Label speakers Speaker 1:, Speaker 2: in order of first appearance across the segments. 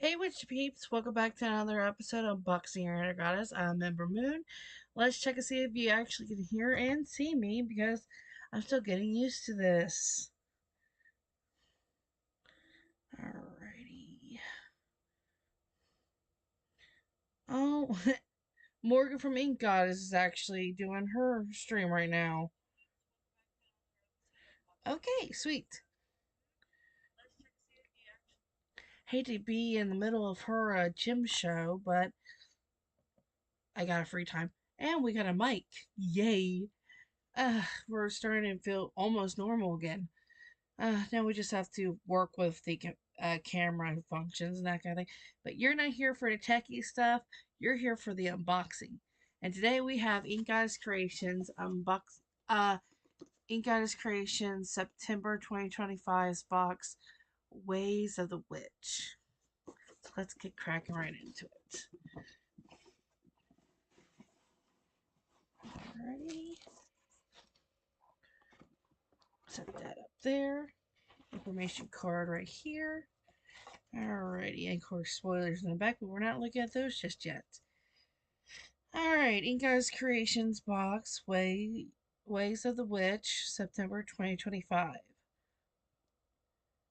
Speaker 1: Hey, Witchy Peeps! Welcome back to another episode of Unboxing Your Inner Goddess. I'm Ember Moon. Let's check and see if you actually can hear and see me because I'm still getting used to this. Alrighty. Oh, Morgan from Ink Goddess is actually doing her stream right now. Okay, sweet. Hate to be in the middle of her gym show, but I got a free time. And we got a mic. Yay! We're starting to feel almost normal again. Now we just have to work with the camera functions and that kind of thing. But you're not here for the techie stuff. You're here for the unboxing. And today we have Ink Goddess Creations Ink Goddess Creations September 2025's box, Ways of the Witch. So let's get cracking right into it. Alrighty. Set that up there. Information card right here. Alrighty, and of course spoilers in the back, but we're not looking at those just yet. Alright, Inka's Creations box, Ways of the Witch, September 2025.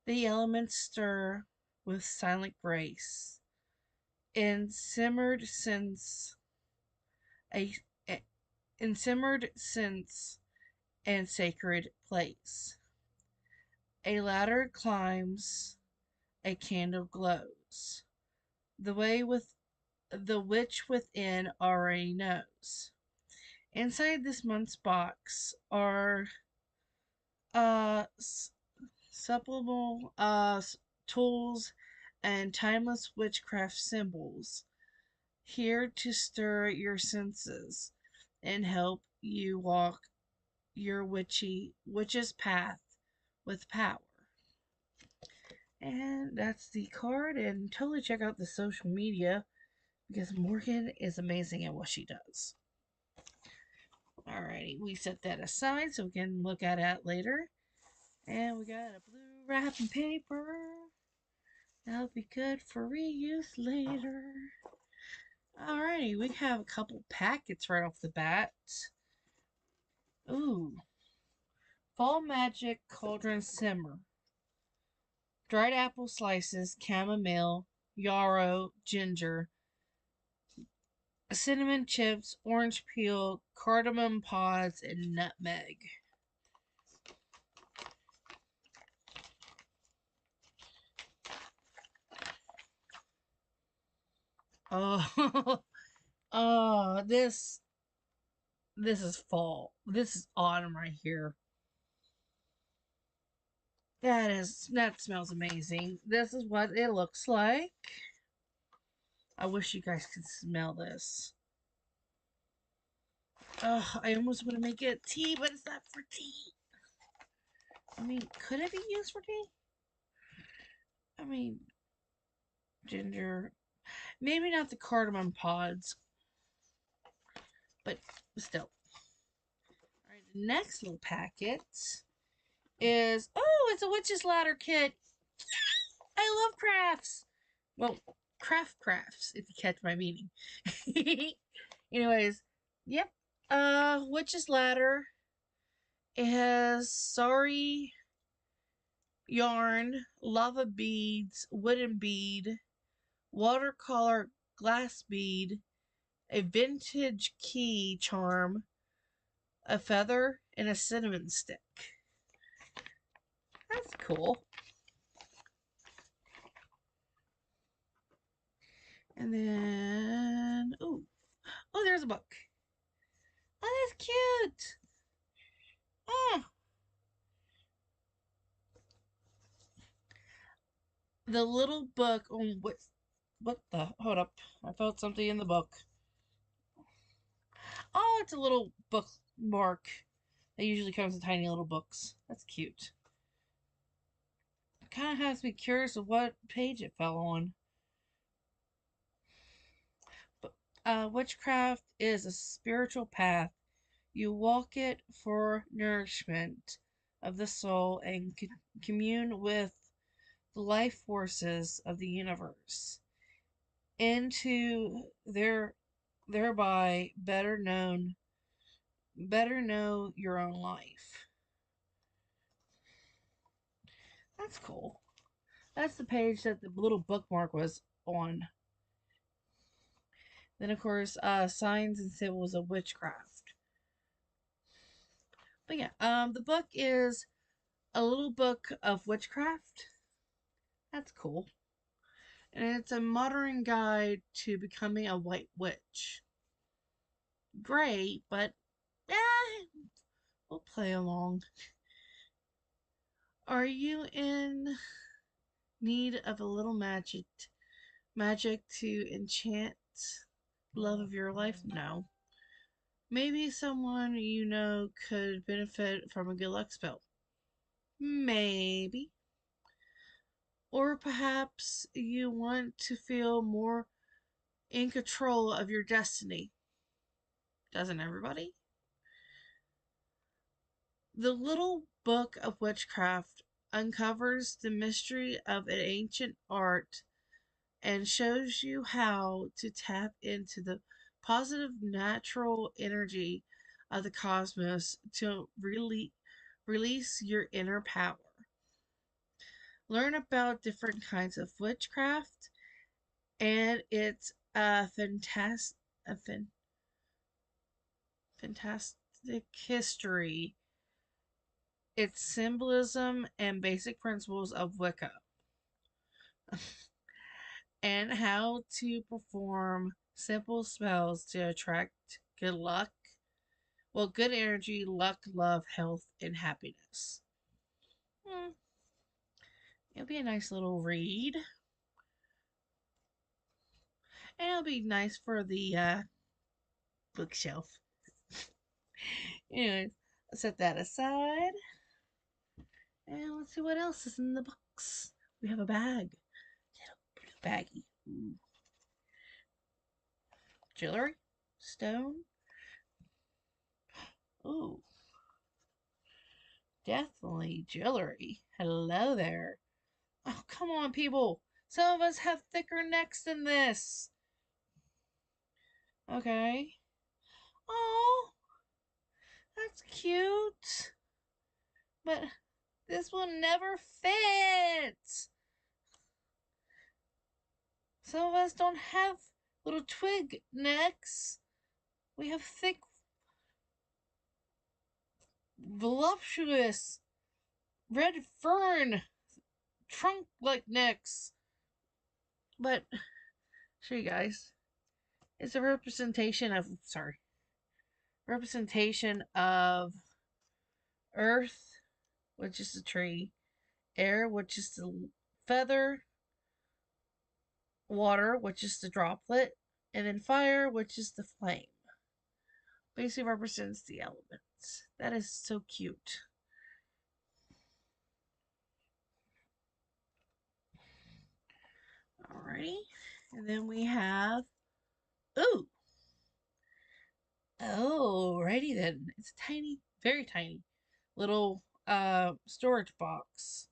Speaker 1: The elements stir with silent grace, and simmered since a, in simmered since and sacred place. A ladder climbs, a candle glows. The way with the witch within already knows. Inside this month's box are supplemental tools and timeless witchcraft symbols here to stir your senses and help you walk your witch's path with power. And that's the card, and totally check out the social media because Morgan is amazing at what she does. Alrighty, we set that aside so we can look at it later. And we got a blue wrapping paper. That'll be good for reuse later. Alrighty, we have a couple packets right off the bat. Ooh. Fall Magic Cauldron Simmer. Dried apple slices, chamomile, yarrow, ginger, cinnamon chips, orange peel, cardamom pods, and nutmeg. Oh, oh, this is fall. This is autumn right here. That smells amazing. This is what it looks like. I wish you guys could smell this. I almost want to make it tea, but it's not for tea. I mean, could it be used for tea? I mean, ginger. Maybe not the cardamom pods, but still. Alright, the next little packet is, oh, it's a witch's ladder kit. I love crafts. Well, crafts, if you catch my meaning. Anyways, yep. Witch's ladder. It has sorry yarn, lava beads, wooden bead, watercolor glass bead, a vintage key charm, a feather, and a cinnamon stick. That's cool. And then, oh, there's a book. Oh, that's cute. Oh, the little book on what the, hold up. I felt something in the book. Oh, it's a little bookmark. It usually comes in tiny little books. That's cute. Kind of has me curious of what page it fell on. But witchcraft is a spiritual path. You walk it for nourishment of the soul and commune with the life forces of the universe into thereby better know your own life. That's cool. That's the page that the little bookmark was on. Then, of course, signs and symbols of witchcraft. But yeah, the book is a little book of witchcraft. That's cool. And it's a modern guide to becoming a white witch. Great, but we'll play along. Are you in need of a little magic to enchant the love of your life? No. Maybe someone you know could benefit from a good luck spell. Maybe. Or perhaps you want to feel more in control of your destiny. Doesn't everybody? The little book of witchcraft uncovers the mystery of an ancient art and shows you how to tap into the positive natural energy of the cosmos to release your inner power. Learn about different kinds of witchcraft and its fantastic history, its symbolism, and basic principles of Wicca, and how to perform simple spells to attract good luck. Well, good energy, luck, love, health, and happiness. It'll be a nice little read. And it'll be nice for the bookshelf. Anyways, I'll set that aside. And let's see what else is in the box. We have a bag. Little baggy. Ooh. Jewelry? Stone? Ooh. Definitely jewelry. Hello there. Oh, come on, people. Some of us have thicker necks than this. Okay. Oh, that's cute. But this will never fit. Some of us don't have little twig necks. We have thick, voluptuous, red fern, trunk-like necks. But, show you guys. It's a representation of earth, which is the tree, air, which is the feather, water, which is the droplet, and then fire, which is the flame. Basically represents the elements. That is so cute. Alrighty. And then we have, ooh. Alrighty then. It's tiny, very tiny little storage box,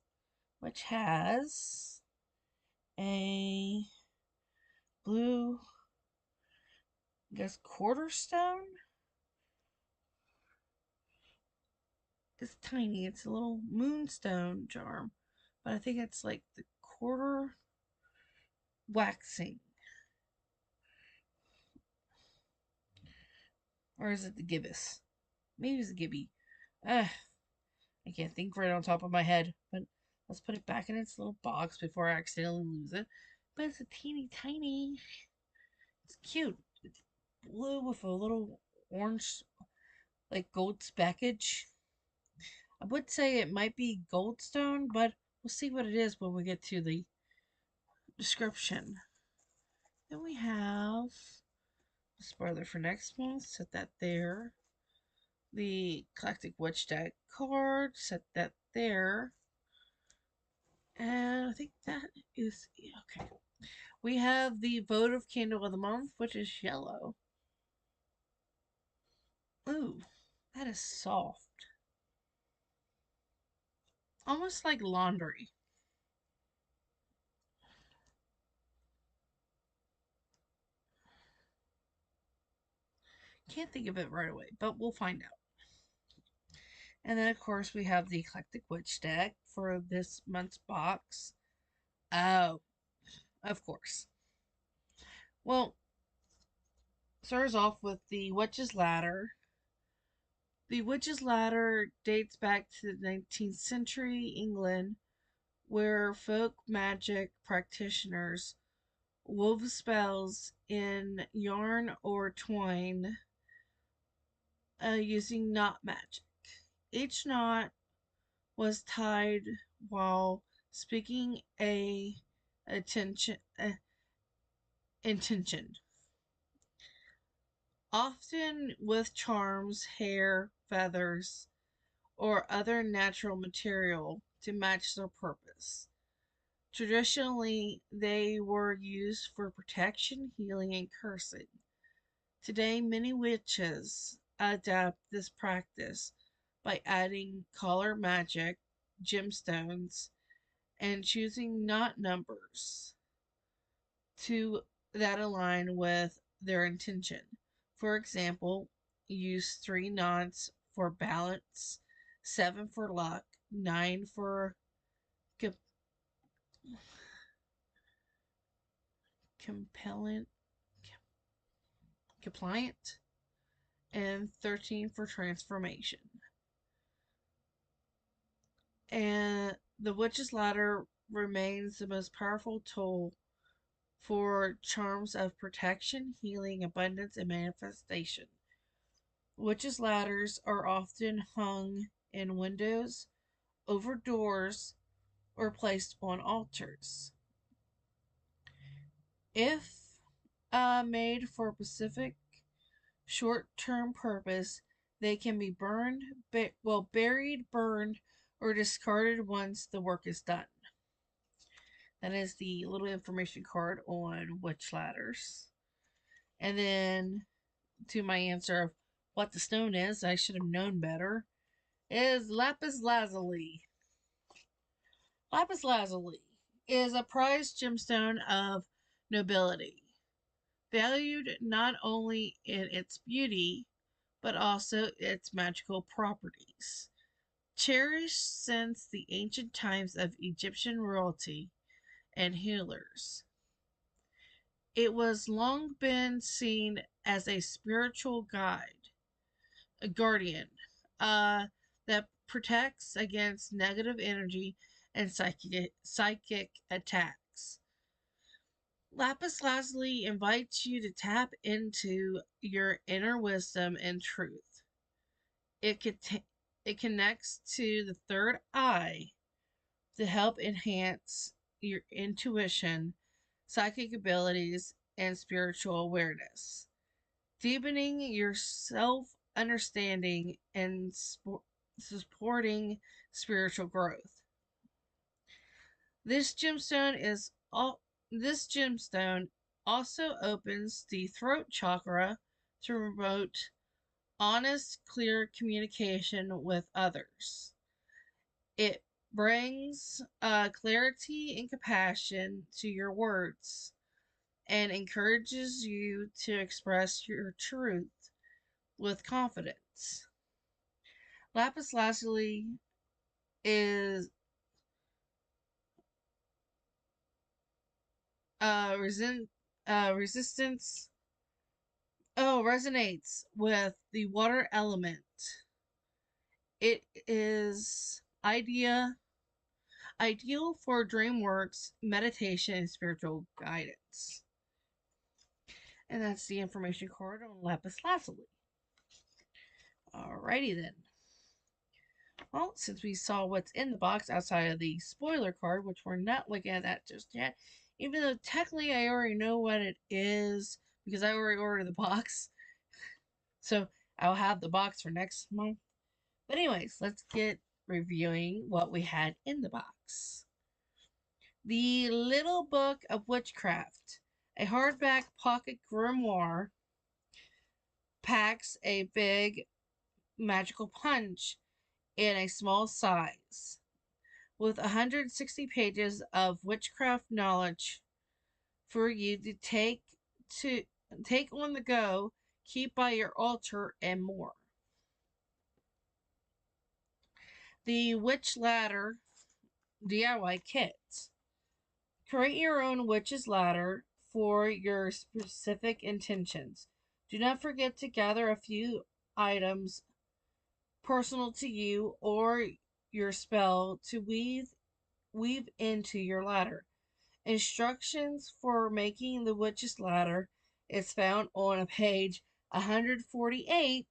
Speaker 1: which has a blue, I guess, quarter stone. It's tiny. It's a little moonstone charm, but I think it's like the quarter waxing, or is it the gibbous? Maybe it's the gibby. I can't think right on top of my head, but let's put it back in its little box before I accidentally lose it. But it's a teeny tiny. It's cute. It's blue with a little orange, like gold speckage. I would say it might be goldstone, but we'll see what it is when we get to the description. Then we have a spoiler for next month. Set that there. The Eclectic Witch Deck card. Set that there. And I think that is okay. We have the votive candle of the month, which is yellow. Ooh, that is soft. Almost like laundry. Can't think of it right away, but we'll find out. And then, of course, we have the Eclectic Witch deck for this month's box. Oh, of course. Well, starts off with the Witch's Ladder. The Witch's Ladder dates back to the 19th century England, where folk magic practitioners wove spells in yarn or twine using knot magic. Each knot was tied while speaking a intention, often with charms, hair, feathers, or other natural material to match their purpose. Traditionally, they were used for protection, healing, and cursing. Today, many witches adapt this practice by adding color magic, gemstones, and choosing knot numbers to that align with their intention. For example, use 3 knots for balance, 7 for luck, 9 for compellant, compliant, and 13 for transformation. And the Witch's Ladder remains the most powerful tool for charms of protection, healing, abundance, and manifestation. Witches' ladders are often hung in windows, over doors, or placed on altars. If made for a specific short-term purpose, they can be burned, buried, burned, or discarded once the work is done. That is the little information card on witch ladders. And then to my answer of what the stone is, I should have known better, is lapis lazuli. Lapis lazuli is a prized gemstone of nobility, valued not only in its beauty, but also its magical properties. Cherished since the ancient times of Egyptian royalty and healers, it was long been seen as a spiritual guide, a guardian, that protects against negative energy and psychic attacks. Lapis lazuli invites you to tap into your inner wisdom and truth. It it connects to the third eye to help enhance your intuition, psychic abilities, and spiritual awareness, deepening your self understanding and supporting spiritual growth. This gemstone is all this gemstone also opens the throat chakra to promote honest, clear communication with others. It brings clarity and compassion to your words and encourages you to express your truth with confidence. Lapis lazuli is resistance. Oh, resonates with the water element. It is ideal for dream works, meditation, and spiritual guidance. And that's the information card on lapis lazuli. Alrighty then. Well, since we saw what's in the box outside of the spoiler card, which we're not looking at that just yet, even though technically I already know what it is because I already ordered the box. So I'll have the box for next month. But anyways, let's get reviewing what we had in the box. The Little Book of Witchcraft, a hardback pocket grimoire, packs a big magical punch in a small size. With 160 pages of witchcraft knowledge for you to take on the go, keep by your altar, and more. The Witch Ladder DIY Kit. Create your own witch's ladder for your specific intentions. Do not forget to gather a few items personal to you or your spell to weave into your ladder. Instructions for making the witch's ladder is found on page 148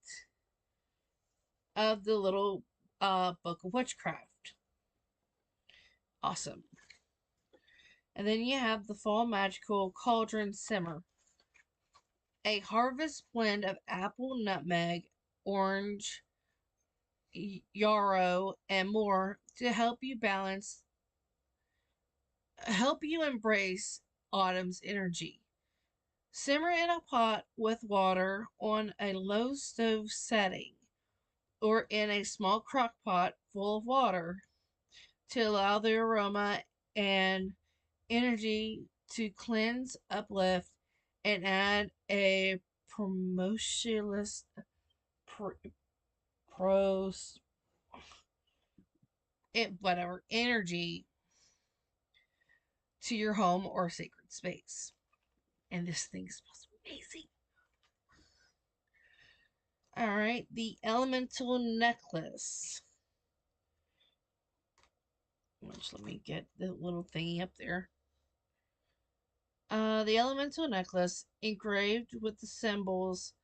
Speaker 1: of the little book of witchcraft. Awesome. And then you have the Fall Magical Cauldron Simmer. A harvest blend of apple, nutmeg, orange, yarrow, and more to help you embrace autumn's energy. Simmer in a pot with water on a low stove setting or in a small crock pot full of water to allow the aroma and energy to cleanse, uplift, and add a promotionless pros whatever energy to your home or sacred space. And this thing smells amazing. All right, the elemental necklace. Which, let me get the little thingy up there. The elemental necklace engraved with the symbols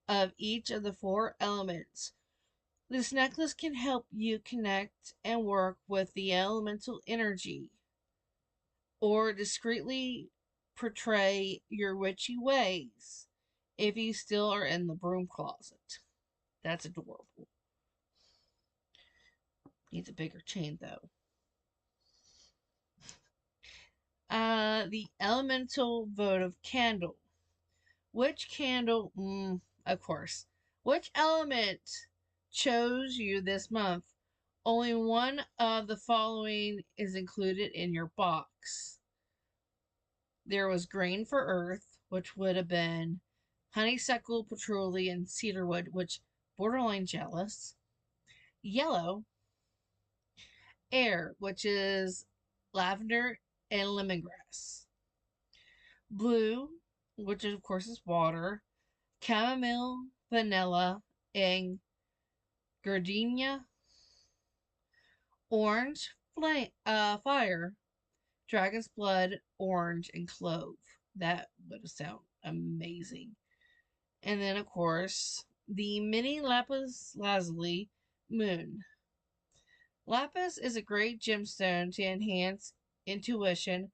Speaker 1: of each of the 4 elements. This necklace can help you connect and work with the elemental energy or discreetly portray your witchy ways if you still are in the broom closet. That's adorable. Needs a bigger chain though. The elemental votive candle. Which candle? Of course. Which element chose you this month? Only one of the following is included in your box. There was green for earth, which would have been honeysuckle, patchouli, and cedarwood, which borderline jealous. Yellow, air, which is lavender and lemongrass. Blue, which of course is water. Chamomile, vanilla, and gardenia. Orange, fire, dragon's blood, orange, and clove. That would sound amazing. And then, of course, the mini lapis lazuli moon. Lapis is a great gemstone to enhance intuition,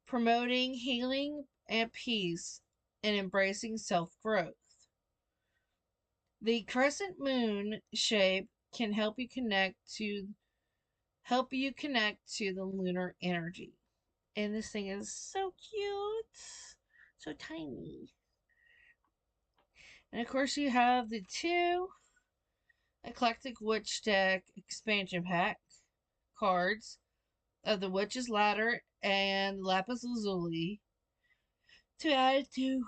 Speaker 1: promoting healing and peace, and embracing self growth. The crescent moon shape can help you connect to the lunar energy. And this thing is so cute. So tiny. And of course you have the 2 Eclectic Witch Deck expansion pack cards of the Witch's Ladder and Lapis Lazuli to add to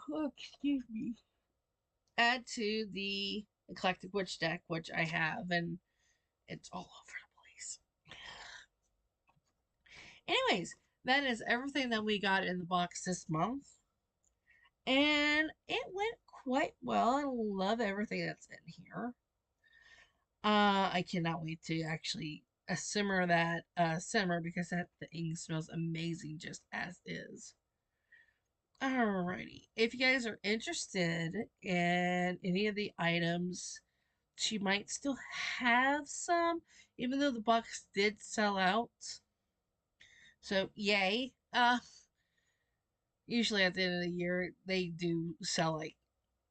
Speaker 1: the Eclectic Witch Deck, which I have, and it's all over the place. Anyways, that is everything that we got in the box this month. And it went quite well. I love everything that's in here. I cannot wait to actually simmer that simmer because that thing smells amazing just as is. Alrighty. If you guys are interested in any of the items, she might still have some, even though the box did sell out. So yay. Usually at the end of the year they do sell like,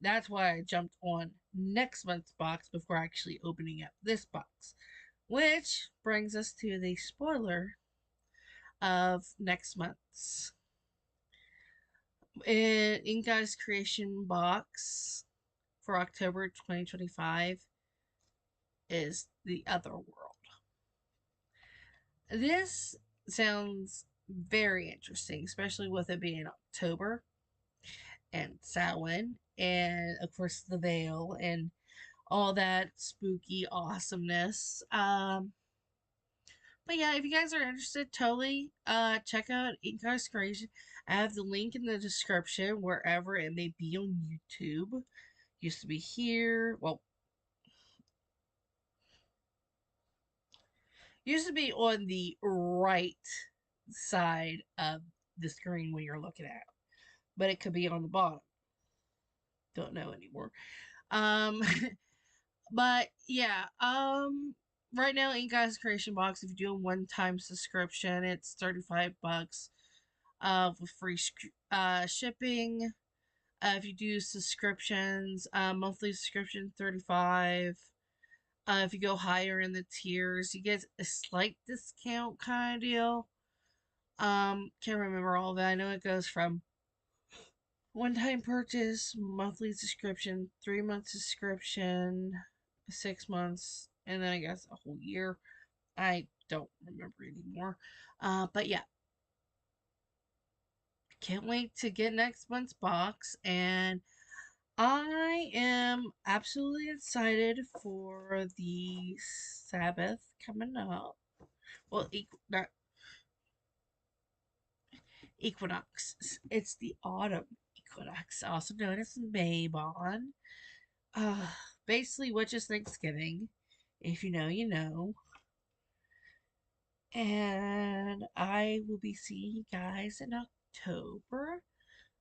Speaker 1: that's why I jumped on next month's box before actually opening up this box. Which brings us to the spoiler of next month's. In Inka's creation box for October 2025 is The Other World. This sounds very interesting, especially with it being October. and Samhain, and of course the veil and all that spooky awesomeness. But yeah, if you guys are interested, totally check out Incarceration. I have the link in the description wherever it may be on YouTube. Used to be here. Well, used to be on the right side of the screen when you're looking at it, but it could be on the bottom. Don't know anymore. Um, but yeah, right now in guys creation box, if you do a one-time subscription, it's $35 with free shipping. If you do subscriptions, monthly subscription 35. If you go higher in the tiers, you get a slight discount kind of deal. Can't remember all of that. I know it goes from one time purchase, monthly subscription, 3 month subscription, 6 months, and then I guess a whole year. I don't remember anymore. But yeah, can't wait to get next month's box, and I am absolutely excited for the Sabbath coming up. Well, not equinox. It's the autumn equinox, also known as Maybon. Uh, Basically, which is Thanksgiving. If you know, you know. And I will be seeing you guys in October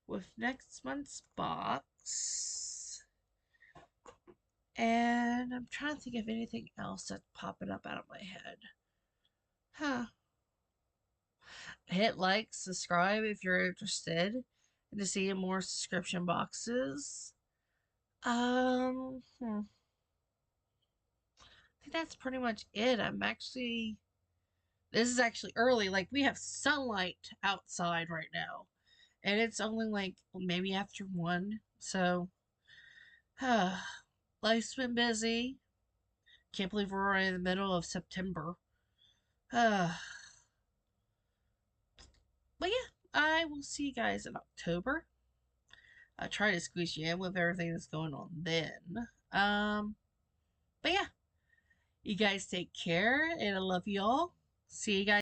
Speaker 1: with next month's box. And I'm trying to think of anything else that's popping up out of my head. Huh. Hit like, subscribe if you're interested in to seeing more subscription boxes. I think that's pretty much it. This is actually early. Like, we have sunlight outside right now. And it's only like maybe after 1. So, life's been busy. Can't believe we're in the middle of September. But yeah, I will see you guys in October. I try to squeeze you in with everything that's going on then. But yeah, you guys take care, and I love you all. See you guys.